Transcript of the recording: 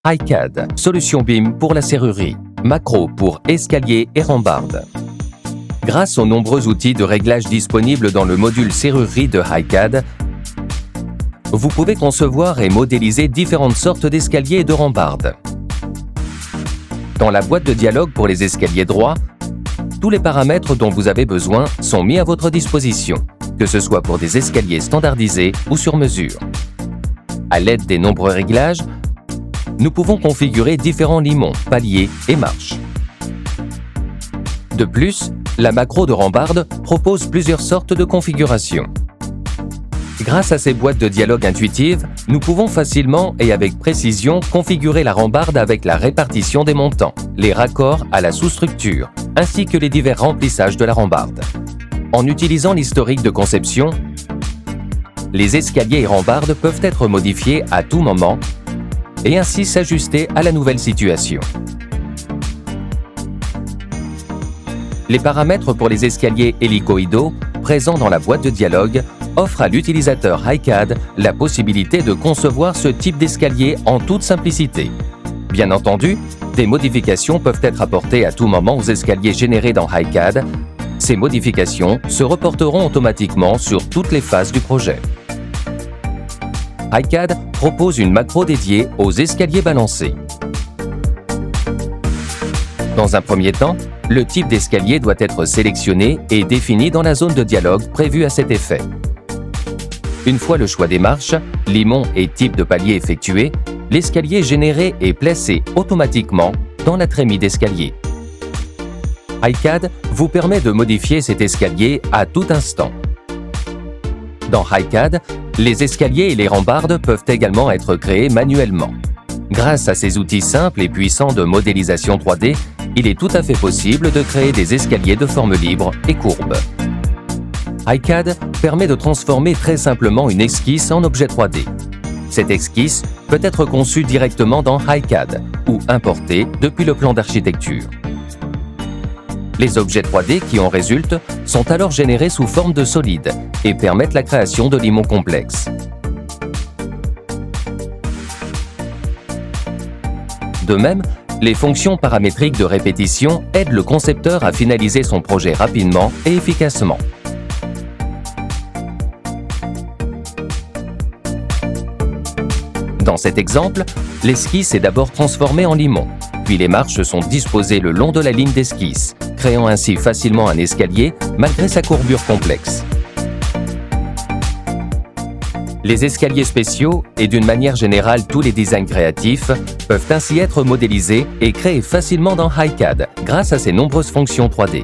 HiCAD, solution BIM pour la serrurerie, macro pour escalier et rambarde. Grâce aux nombreux outils de réglage disponibles dans le module serrurerie de HiCAD, vous pouvez concevoir et modéliser différentes sortes d'escaliers et de rambardes. Dans la boîte de dialogue pour les escaliers droits, tous les paramètres dont vous avez besoin sont mis à votre disposition, que ce soit pour des escaliers standardisés ou sur mesure. À l'aide des nombreux réglages, nous pouvons configurer différents limons, paliers et marches. De plus, la macro de rambarde propose plusieurs sortes de configurations. Grâce à ces boîtes de dialogue intuitives, nous pouvons facilement et avec précision configurer la rambarde avec la répartition des montants, les raccords à la sous-structure, ainsi que les divers remplissages de la rambarde. En utilisant l'historique de conception, les escaliers et rambardes peuvent être modifiés à tout moment et ainsi s'ajuster à la nouvelle situation. Les paramètres pour les escaliers hélicoïdaux présents dans la boîte de dialogue offrent à l'utilisateur HiCAD la possibilité de concevoir ce type d'escalier en toute simplicité. Bien entendu, des modifications peuvent être apportées à tout moment aux escaliers générés dans HiCAD. Ces modifications se reporteront automatiquement sur toutes les phases du projet. HiCAD propose une macro dédiée aux escaliers balancés. Dans un premier temps, le type d'escalier doit être sélectionné et défini dans la zone de dialogue prévue à cet effet. Une fois le choix des marches, limons et type de palier effectué, l'escalier généré est placé automatiquement dans la trémie d'escalier. HiCAD vous permet de modifier cet escalier à tout instant. Dans HiCAD, les escaliers et les rambardes peuvent également être créés manuellement. Grâce à ces outils simples et puissants de modélisation 3D, il est tout à fait possible de créer des escaliers de forme libre et courbe. HiCAD permet de transformer très simplement une esquisse en objet 3D. Cette esquisse peut être conçue directement dans HiCAD ou importée depuis le plan d'architecture. Les objets 3D qui en résultent sont alors générés sous forme de solides et permettent la création de limons complexes. De même, les fonctions paramétriques de répétition aident le concepteur à finaliser son projet rapidement et efficacement. Dans cet exemple, l'esquisse est d'abord transformée en limon, puis les marches sont disposées le long de la ligne d'esquisse, créant ainsi facilement un escalier malgré sa courbure complexe. Les escaliers spéciaux, et d'une manière générale tous les designs créatifs, peuvent ainsi être modélisés et créés facilement dans HiCAD grâce à ses nombreuses fonctions 3D.